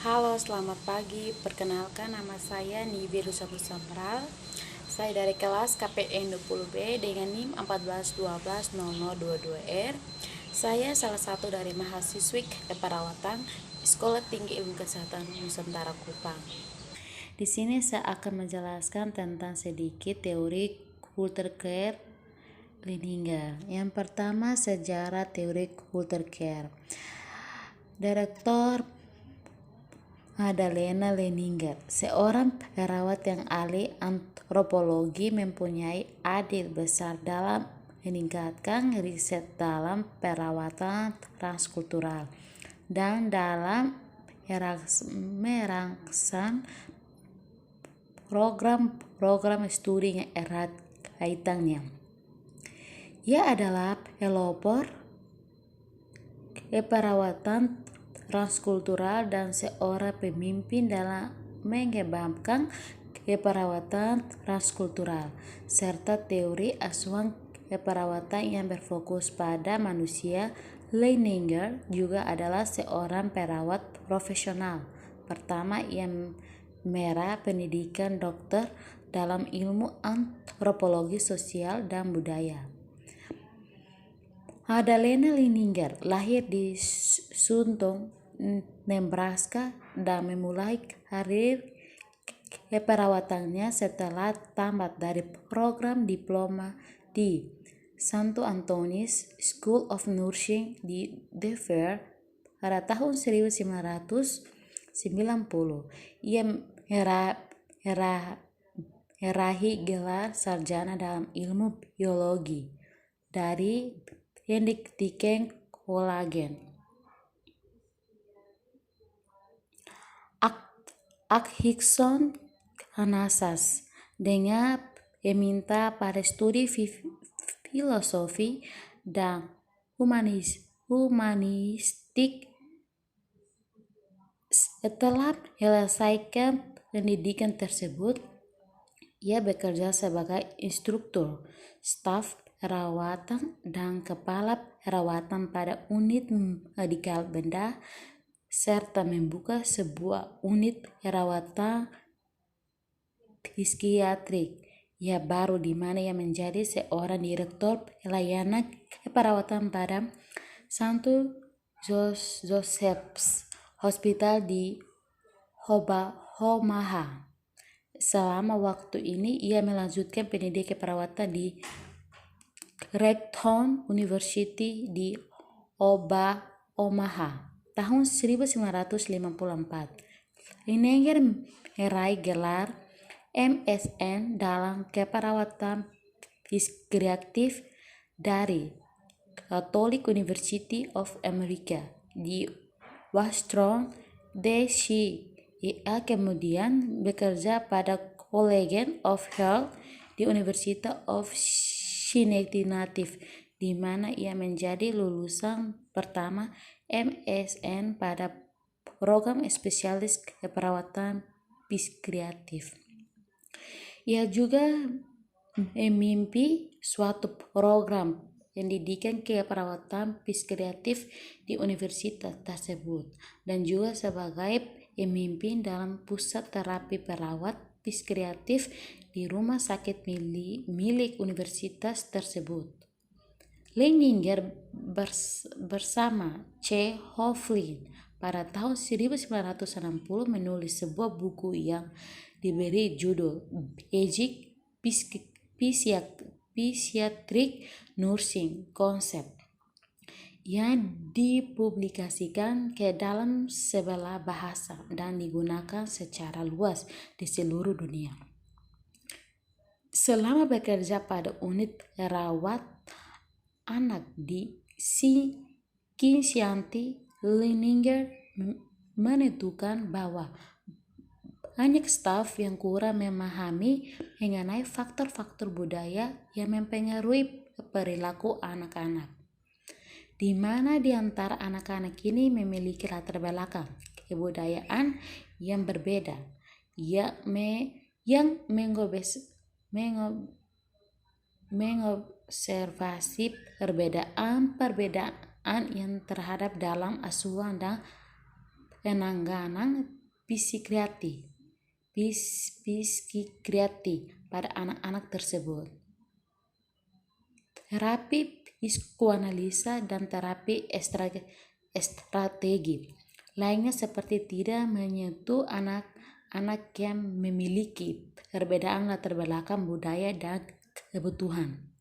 Halo, selamat pagi. Perkenalkan, nama saya Nibiru Samral. Saya dari kelas KPN 20B dengan NIM 1412022R. Saya salah satu dari mahasiswi keperawatan Sekolah Tinggi Ilmu Kesehatan Nusantara Kupang. Di sini saya akan menjelaskan tentang sedikit teori Culture Care Leninger. Yang pertama, sejarah teori Culture Care. Direktur Madalena Leninger, seorang perawat yang ahli antropologi, mempunyai andil besar dalam meningkatkan riset dalam perawatan transkultural dan dalam merangsang program-program studi yang erat kaitannya. Ia adalah pelopor keperawatan transkultural dan seorang pemimpin dalam mengembangkan keperawatan transkultural serta teori asuhan keperawatan yang berfokus pada manusia. Leninger juga adalah seorang perawat profesional pertama yang meraih pendidikan dokter dalam ilmu antropologi sosial dan budaya. Madalena Leninger lahir di Suntung, Nebraska dan memulai karir keperawatannya setelah tamat dari program diploma di St. Anthony's School of Nursing di Denver pada tahun 1990. Ia meraih gelar sarjana dalam ilmu biologi dari Pendidikan Kolagen. Atkinson, Kansas, dengan meminta pada studi filosofi dan humanistik. Setelah menyelesaikan pendidikan tersebut, ia bekerja sebagai instruktur staf perawatan dan kepala perawatan pada unit medikal bedah serta membuka sebuah unit perawatan psikiatrik ya baru di mana ia menjadi seorang direktur pelayanan keperawatan pada St. Joseph's Hospital di Omaha. Selama waktu ini ia melanjutkan pendidikan keperawatan di Creighton University di Omaha tahun 1954. Leninger meraih gelar MSN dalam keperawatan psikiatri dari Catholic University of America di Washington DC. Ia kemudian bekerja pada College of Health di University of Cincinnati, di mana ia menjadi lulusan pertama MSN pada program spesialis keperawatan psikiatri. Ia juga memimpin suatu program pendidikan keperawatan psikiatri di universitas tersebut dan juga sebagai pemimpin dalam pusat terapi perawat psikiatri di rumah sakit milik universitas tersebut. Leninger bersama C. Hofflin pada tahun 1960 menulis sebuah buku yang diberi judul Basic Psychiatric Nursing Concept yang dipublikasikan ke dalam 11 bahasa dan digunakan secara luas di seluruh dunia. Selama bekerja pada unit rawat anak di Cincinnati, Leninger menentukan bahwa banyak staf yang kurang memahami mengenai faktor-faktor budaya yang mempengaruhi perilaku anak-anak, di mana di antara anak-anak ini memiliki latar belakang kebudayaan yang berbeda, yang mengobservasi perbedaan yang terhadap dalam asuhan dan penanganan psikiatri pada anak-anak tersebut. Terapi psikoanalisa dan terapi strategi lainnya seperti tidak menyentuh anak-anak yang memiliki perbedaan latar belakang budaya dan kebutuhan.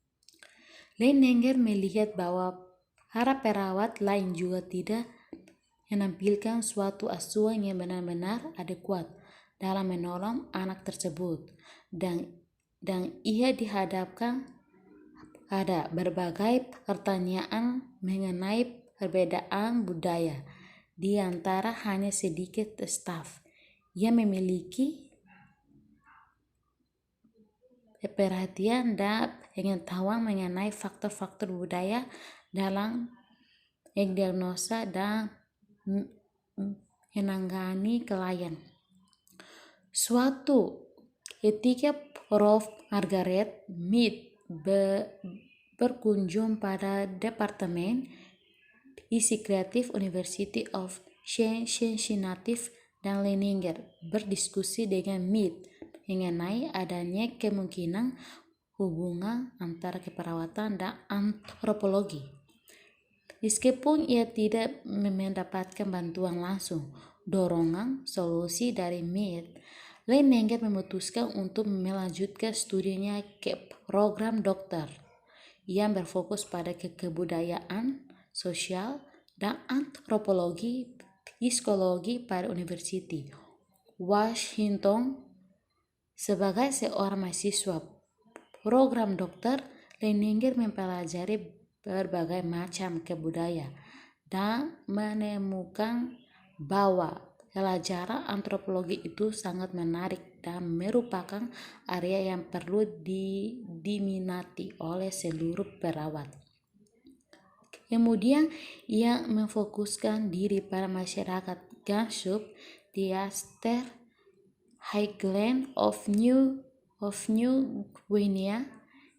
Leininger melihat bahwa para perawat lain juga tidak menampilkan suatu asuhan yang benar-benar adekuat dalam menolong anak tersebut, dan ia dihadapkan pada berbagai pertanyaan mengenai perbedaan budaya di antara hanya sedikit staf yang memiliki perhatian dan pengetahuan mengenai faktor-faktor budaya dalam diagnosa dan menangani klien. Suatu ketika Prof. Margaret Mead berkunjung pada Departemen Psikiatri University of Cincinnati, dan Leininger berdiskusi dengan Mead mengenai adanya kemungkinan hubungan antara keperawatan dan antropologi. Meskipun ia tidak mendapatkan bantuan langsung dorongan solusi dari Mead, Leininger memutuskan untuk melanjutkan studinya ke program dokter yang berfokus pada kebudayaan, sosial, dan antropologi psikologi pada University Washington. Sebagai seorang mahasiswa program dokter, Leininger mempelajari berbagai macam kebudayaan dan menemukan bahwa pelajaran antropologi itu sangat menarik dan merupakan area yang perlu diminati oleh seluruh perawat. Kemudian ia memfokuskan diri pada masyarakat Gansup di Eastern Highlands of New Guinea,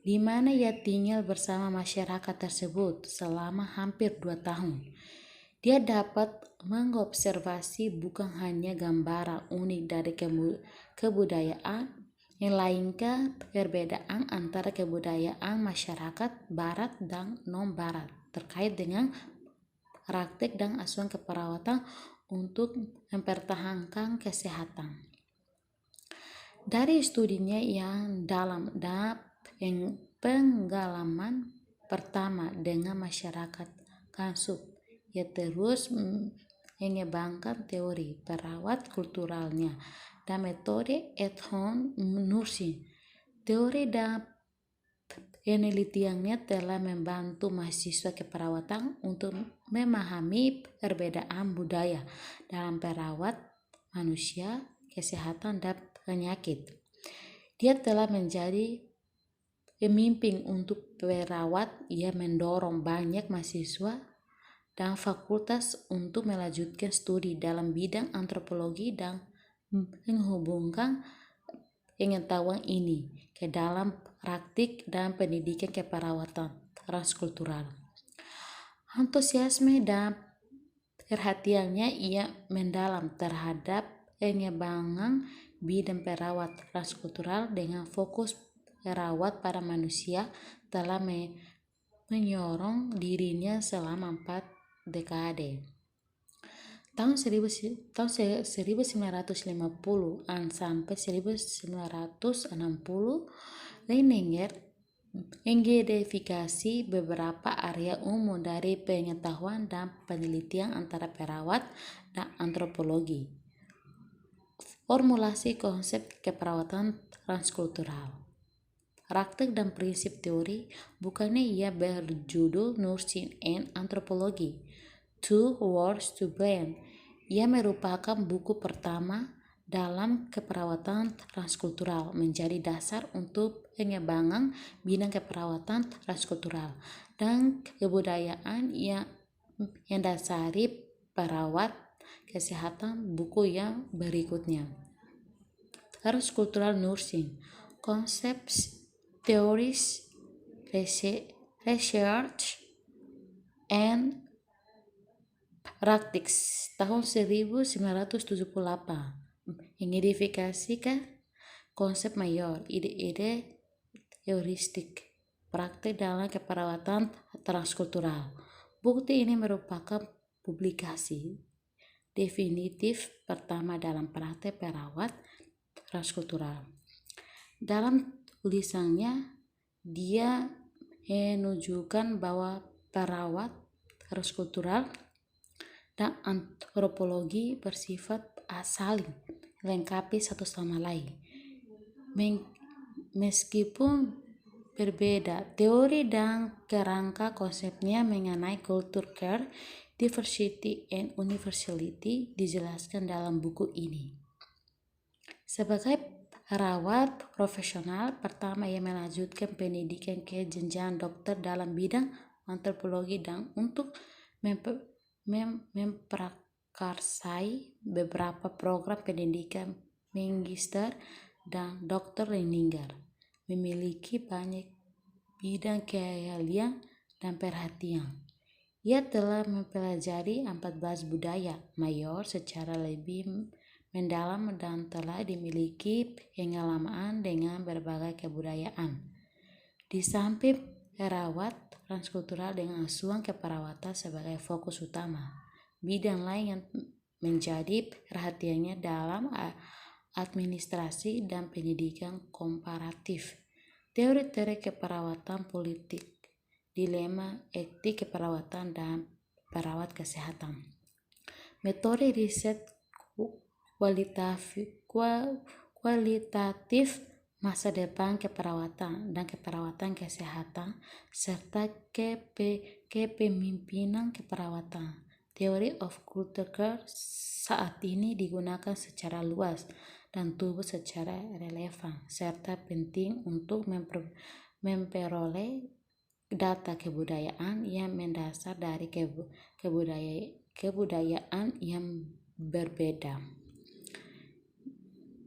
di mana ia tinggal bersama masyarakat tersebut selama hampir 2 tahun. Dia dapat mengobservasi bukan hanya gambaran unik dari kebudayaan, melainkan perbedaan antara kebudayaan masyarakat Barat dan non-Barat terkait dengan praktek dan asuhan keperawatan untuk mempertahankan kesehatan. Dari studinya yang dalam dan pengalaman pertama dengan masyarakat Gansup, ia terus mengembangkan teori perawat kulturalnya dan metode at-home nursing. Teori dan penelitiannya telah membantu mahasiswa keperawatan untuk memahami perbedaan budaya dalam perawat manusia, kesehatan, dan penyakit. Dia telah menjadi pemimpin untuk perawat. Ia mendorong banyak mahasiswa dan fakultas untuk melanjutkan studi dalam bidang antropologi dan menghubungkan pengetahuan ini ke dalam praktik dan pendidikan keperawatan transkultural. Antusiasme dan perhatiannya ia mendalam terhadap pengembangan bidang perawat transkultural dengan fokus perawat pada manusia telah menyorong dirinya selama 4 dekade. Tahun 1950-an sampai 1960, Leininger mengidentifikasi beberapa area umum dari pengetahuan dan penelitian antara perawat dan antropologi. Formulasi konsep keperawatan transkultural, praktek dan prinsip teori, bukannya ia berjudul Nursing and Anthropology, Two Worlds to Blend. Ia merupakan buku pertama dalam keperawatan transkultural, menjadi dasar untuk pengembangan bidang keperawatan transkultural dan kebudayaan yang mendasari perawat kesehatan. Buku yang berikutnya, Transcultural Nursing, Concepts, Theories, Research, and Raktix tahun 1978 mengidentifikasikan konsep mayor, ide-ide heuristik, praktik dalam keperawatan transkultural. Bukti ini merupakan publikasi definitif pertama dalam praktek perawat transkultural. Dalam tulisannya, dia menunjukkan bahwa perawat transkultural dan antropologi bersifat saling melengkapi satu sama lain. Meskipun berbeda, teori dan kerangka konsepnya mengenai culture care, diversity, and universality dijelaskan dalam buku ini. Sebagai perawat profesional pertama yang melanjutkan pendidikan ke jenjang dokter dalam bidang antropologi dan untuk memprakarsai beberapa program pendidikan magister dan dokter Leninger, memiliki banyak bidang keahlian dan perhatian. Ia telah mempelajari 14 budaya mayor secara lebih mendalam dan telah dimiliki pengalaman dengan berbagai kebudayaan. Di samping perawat transkultural dengan asuhan keperawatan sebagai fokus utama, bidang lain yang menjadi perhatiannya dalam administrasi dan pendidikan komparatif, teori-teori keperawatan politik, dilema etik keperawatan dan perawat kesehatan, metode riset kualitatif masa depan keperawatan dan keperawatan kesehatan, serta kepemimpinan keperawatan. Theory of culture care saat ini digunakan secara luas dan tumbuh secara relevan, serta penting untuk memperoleh data kebudayaan yang mendasar dari kebudayaan yang berbeda.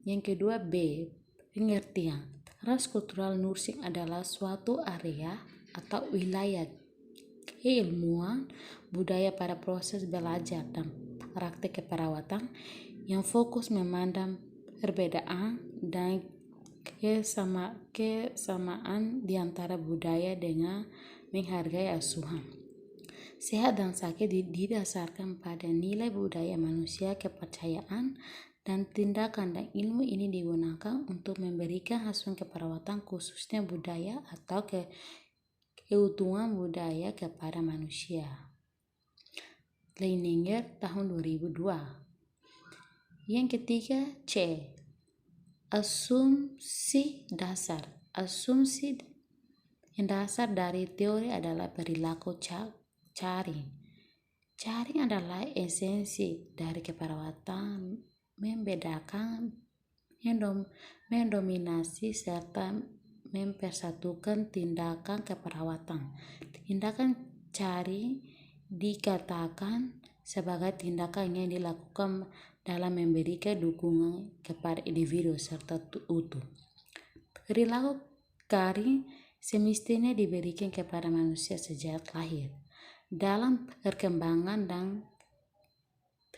Yang kedua, B. Pengertian. Transkultural nursing adalah suatu area atau wilayah keilmuan budaya pada proses belajar dan praktik keperawatan yang fokus memandang perbedaan dan kesamaan di antara budaya dengan menghargai asuhan. Sehat dan sakit didasarkan pada nilai budaya manusia, kepercayaan, dan tindakan, dan ilmu ini digunakan untuk memberikan asuhan keperawatan khususnya budaya atau keutuhan budaya kepada manusia. Leininger tahun 2002. Yang ketiga, C. Asumsi dasar. Asumsi yang dasar dari teori adalah perilaku caring. Caring adalah esensi dari keperawatan, membedakan, mendominasi, serta mempersatukan tindakan keperawatan. Tindakan caring dikatakan sebagai tindakan yang dilakukan dalam memberikan dukungan kepada individu serta utuh. Perilaku caring semestinya diberikan kepada manusia sejak lahir, dalam perkembangan dan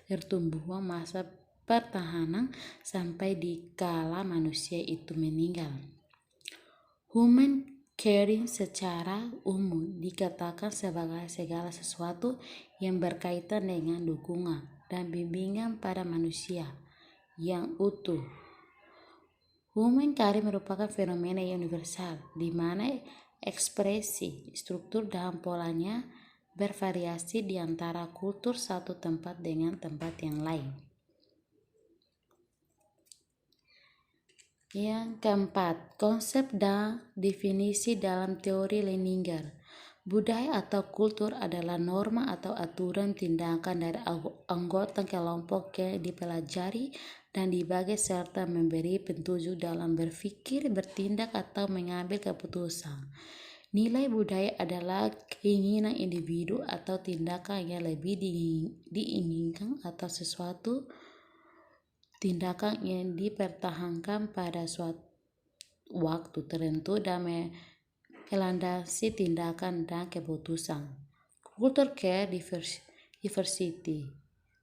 pertumbuhan masa pertahanan sampai di kala manusia itu meninggal. Human caring secara umum dikatakan sebagai segala sesuatu yang berkaitan dengan dukungan dan bimbingan pada manusia yang utuh. Human caring merupakan fenomena yang universal, di mana ekspresi, struktur, dan polanya bervariasi di antara kultur satu tempat dengan tempat yang lain. Yang keempat, konsep dan definisi dalam teori Leininger. Budaya atau kultur adalah norma atau aturan tindakan dari anggota kelompok yang dipelajari dan dibagi serta memberi petunjuk dalam berpikir, bertindak, atau mengambil keputusan. Nilai budaya adalah keinginan individu atau tindakan yang lebih diinginkan atau sesuatu tindakan yang dipertahankan pada suatu waktu tertentu dan melandasi tindakan dan keputusan. Culture care diversity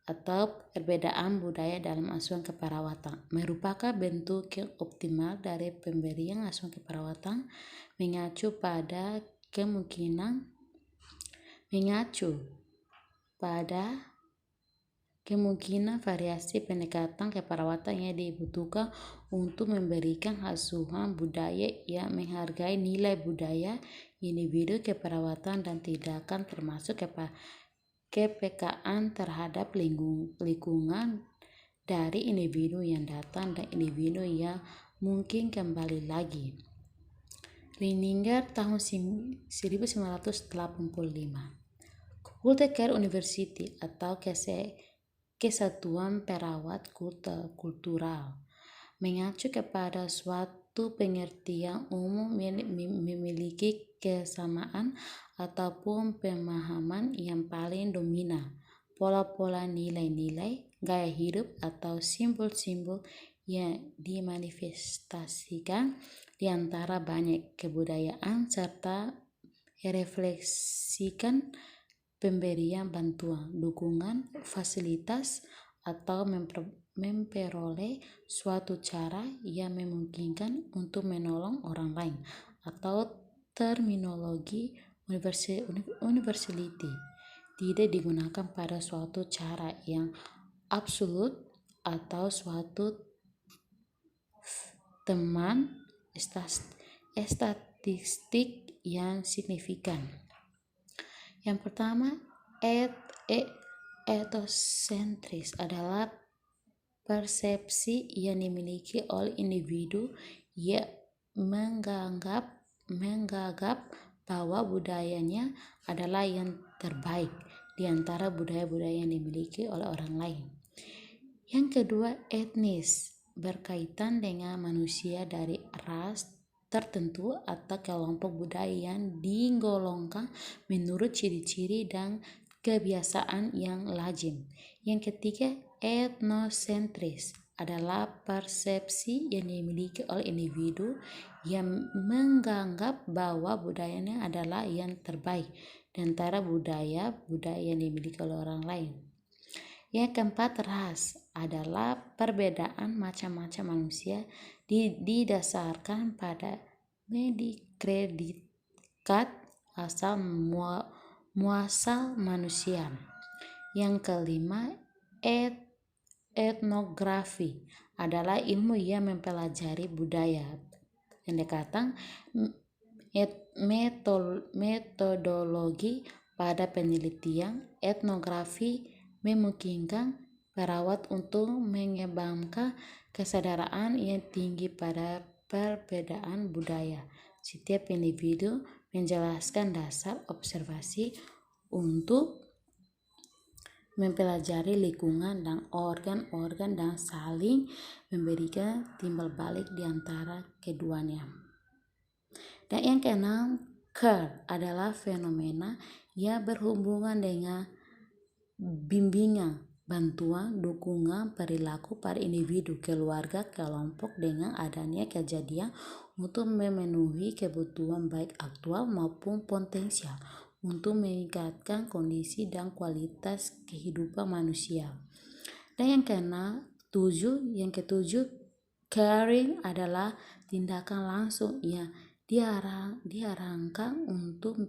atau perbedaan budaya dalam asuhan keperawatan merupakan bentuk yang optimal dari pemberian asuhan keperawatan mengacu pada kemungkinan variasi pendekatan keperawatan yang dibutuhkan untuk memberikan asuhan budaya yang menghargai nilai budaya individu keperawatan dan tindakan termasuk kepekaan terhadap lingkungan dari individu yang datang dan individu yang mungkin kembali lagi. Leininger tahun 1985. Culture Care University atau Kesatuan Perawat Kultural mengacu kepada suatu pengertian umum memiliki kesamaan ataupun pemahaman yang paling dominan, pola-pola nilai-nilai, gaya hidup atau simbol-simbol yang dimanifestasikan di antara banyak kebudayaan serta refleksikan pemberian bantuan, dukungan, fasilitas, atau memperoleh suatu cara yang memungkinkan untuk menolong orang lain atau terminologi universality tidak digunakan pada suatu cara yang absolut atau suatu teman statistik yang signifikan. Yang pertama, etosentris adalah persepsi yang dimiliki oleh individu yang menganggap bahwa budayanya adalah yang terbaik di antara budaya-budaya yang dimiliki oleh orang lain. Yang kedua, etnis berkaitan dengan manusia dari ras tertentu atau kelompok budaya yang digolongkan menurut ciri-ciri dan kebiasaan yang lazim. Yang ketiga, etnosentris adalah persepsi yang dimiliki oleh individu yang menganggap bahwa budayanya adalah yang terbaik di antara budaya-budaya yang dimiliki oleh orang lain. Yang keempat, ras adalah perbedaan macam-macam manusia didasarkan pada predikat asal muasal manusia. Yang kelima, etnografi adalah ilmu yang mempelajari budaya. Pendekatan metodologi pada penelitian etnografi memungkinkan perawat untuk mengembangkan kesadaran yang tinggi pada perbedaan budaya. Setiap individu menjelaskan dasar observasi untuk mempelajari lingkungan dan organ-organ dan saling memberikan timbal balik di antara keduanya. Dan yang keenam, care adalah fenomena yang berhubungan dengan bimbingan, bantuan, dukungan, perilaku pada individu, keluarga, kelompok dengan adanya kejadian untuk memenuhi kebutuhan baik aktual maupun potensial untuk meningkatkan kondisi dan kualitas kehidupan manusia. Dan yang ketujuh, caring adalah tindakan langsung yang diarahkan untuk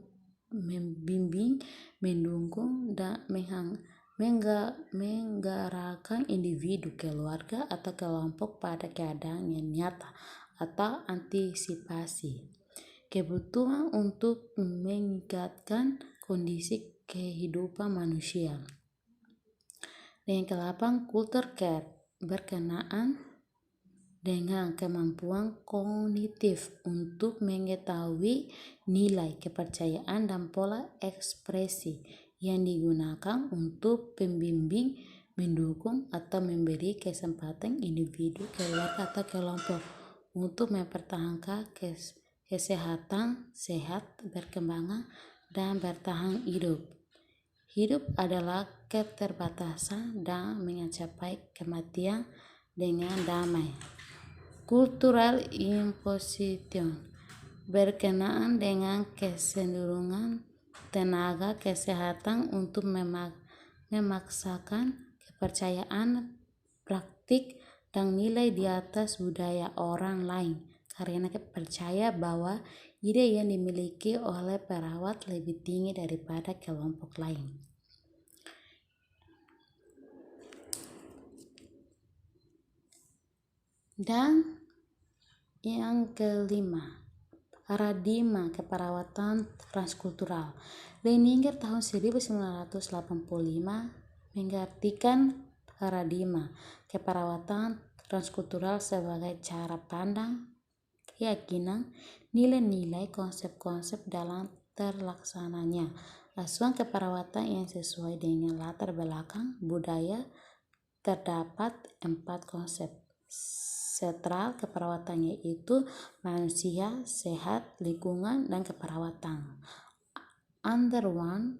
membimbing, mendukung, dan menggerakkan individu, keluarga, atau kelompok pada keadaan yang nyata atau antisipasi kebutuhan untuk meningkatkan kondisi kehidupan manusia. Dan yang ke-8, culture care berkenaan dengan kemampuan kognitif untuk mengetahui nilai, kepercayaan, dan pola ekspresi yang digunakan untuk pembimbing, mendukung, atau memberi kesempatan individu, keluarga, atau kelompok untuk mempertahankan kesehatan, sehat, berkembang, dan bertahan hidup. Hidup adalah keterbatasan dan mencapai kematian dengan damai. Cultural imposition berkenaan dengan kecenderungan tenaga kesehatan untuk memaksakan kepercayaan praktik dan nilai di atas budaya orang lain karena percaya bahwa ide yang dimiliki oleh perawat lebih tinggi daripada kelompok lain. Dan yang kelima, paradigma keperawatan transkultural. Leininger tahun 1985 mengartikan paradigma keperawatan transkultural sebagai cara pandang, keyakinan, nilai-nilai, konsep-konsep dalam terlaksananya asuhan keperawatan yang sesuai dengan latar belakang budaya. Terdapat 4 konsep sentral keperawatan, yaitu manusia, sehat, lingkungan, dan keperawatan. Underwood,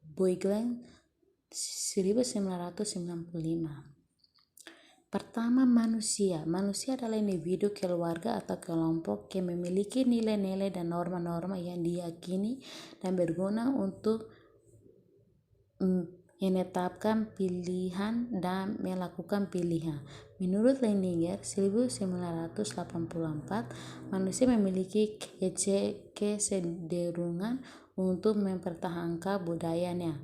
Boylan, 1995. Pertama, manusia. Manusia adalah individu, keluarga, atau kelompok yang memiliki nilai-nilai dan norma-norma yang diyakini dan berguna untuk menetapkan pilihan dan melakukan pilihan. Menurut Leininger 1984, manusia memiliki kecenderungan untuk mempertahankan budayanya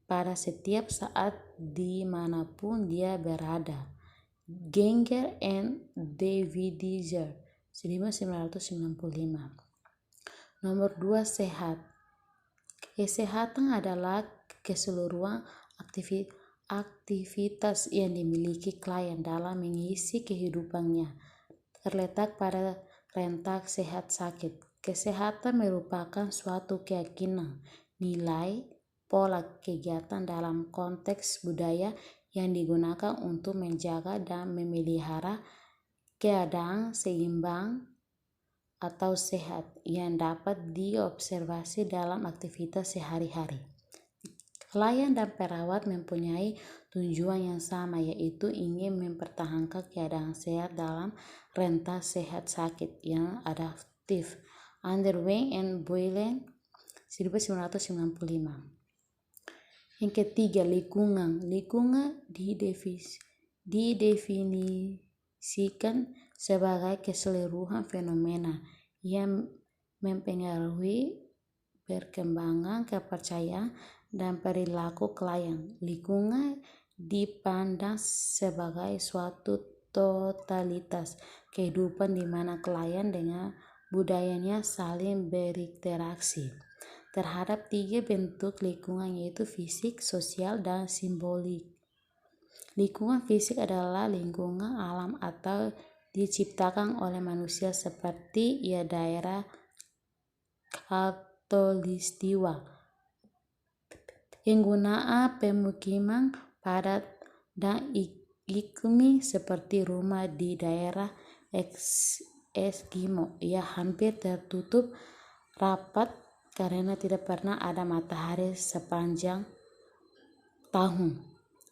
pada setiap saat dimanapun dia berada. Genger and Davidizer 1995. Nomor 2, sehat. Kesehatan adalah keseluruhan aktivitas yang dimiliki klien dalam mengisi kehidupannya, terletak pada rentak sehat-sakit. Kesehatan merupakan suatu keyakinan, nilai, pola kegiatan dalam konteks budaya yang digunakan untuk menjaga dan memelihara keadaan seimbang atau sehat yang dapat diobservasi dalam aktivitas sehari-hari. Klien dan perawat mempunyai tujuan yang sama, yaitu ingin mempertahankan keadaan sehat dalam rentan sehat-sakit yang adaptif. Underwood and Boylan 1995. Yang ketiga, lingkungan. Lingkungan didefinisikan sebagai keseluruhan fenomena yang mempengaruhi perkembangan kepercayaan dan perilaku klien. Lingkungan dipandang sebagai suatu totalitas kehidupan di mana klien dengan budayanya saling berinteraksi terhadap 3 bentuk lingkungan, yaitu fisik, sosial, dan simbolik. Lingkungan fisik adalah lingkungan alam atau diciptakan oleh manusia seperti daerah khatulistiwa, penggunaan pemukiman padat, dan iklim seperti rumah di daerah Eskimo yang hampir tertutup rapat karena tidak pernah ada matahari sepanjang tahun.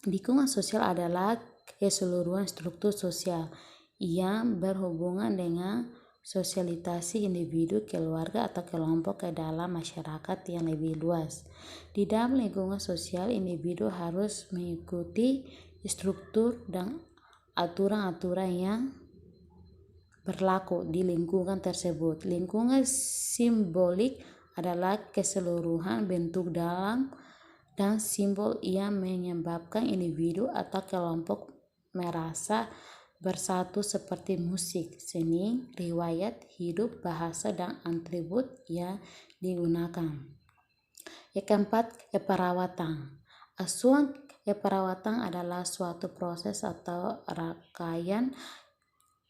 Lingkungan sosial adalah keseluruhan struktur sosial yang berhubungan dengan sosialisasi individu, keluarga, atau kelompok ke dalam masyarakat yang lebih luas. Di dalam lingkungan sosial, individu harus mengikuti struktur dan aturan-aturan yang berlaku di lingkungan tersebut. Lingkungan simbolik adalah keseluruhan bentuk dalam dan simbol yang menyebabkan individu atau kelompok merasa bersatu, seperti musik, seni, riwayat hidup, bahasa, dan atribut yang digunakan. Yang keempat, keperawatan. Asuhan keperawatan adalah suatu proses atau rangkaian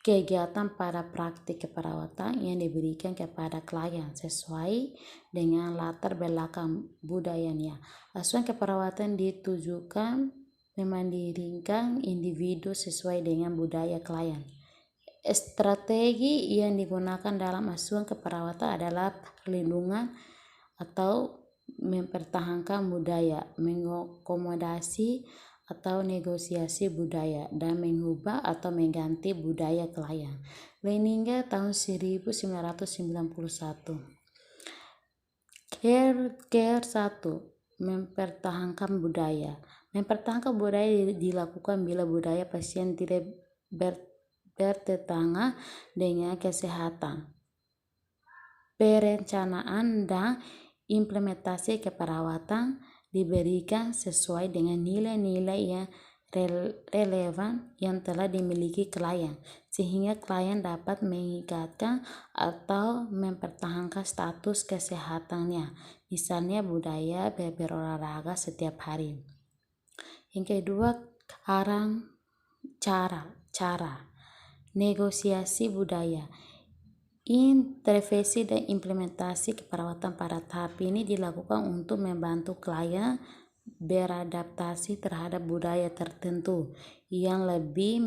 kegiatan pada praktik keperawatan yang diberikan kepada klien sesuai dengan latar belakang budayanya. Asuhan keperawatan ditujukan memandirikan individu sesuai dengan budaya klien. Strategi yang digunakan dalam asuhan keperawatan adalah perlindungan atau mempertahankan budaya, mengakomodasi atau negosiasi budaya, dan mengubah atau mengganti budaya klien. Leininger tahun 1991. Care 1. Mempertahankan budaya. Mempertahankan budaya dilakukan bila budaya pasien tidak bertentangan dengan kesehatan. Perencanaan dan implementasi keperawatan diberikan sesuai dengan nilai-nilai yang relevan yang telah dimiliki klien, sehingga klien dapat meningkatkan atau mempertahankan status kesehatannya, misalnya budaya berolahraga setiap hari. Yang kedua, cara negosiasi budaya. Intervensi dan implementasi keperawatan pada tahap ini dilakukan untuk membantu klien beradaptasi terhadap budaya tertentu yang lebih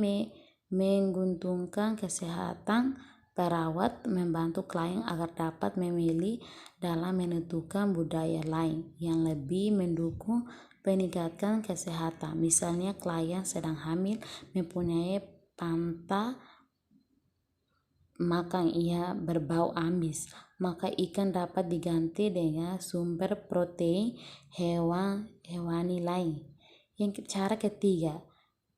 menguntungkan kesehatan perawat, membantu klien agar dapat memilih dalam menentukan budaya lain yang lebih mendukung peningkatan kesehatan. Misalnya klien sedang hamil, mempunyai panta makan ia berbau amis, maka ikan dapat diganti dengan sumber protein hewani lain. Yang cara ketiga,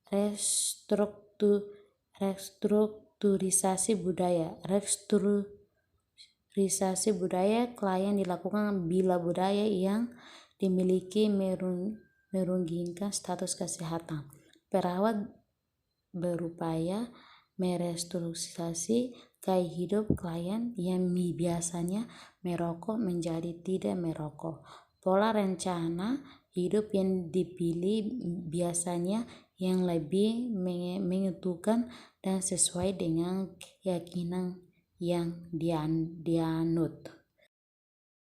restrukturisasi budaya. Restrukturisasi budaya klien dilakukan bila budaya yang dimiliki merugikan status kesehatan. Perawat berupaya merestrukturisasi gaya hidup klien yang biasanya merokok menjadi tidak merokok. Pola rencana hidup yang dipilih biasanya yang lebih menentukan dan sesuai dengan keyakinan yang dianut.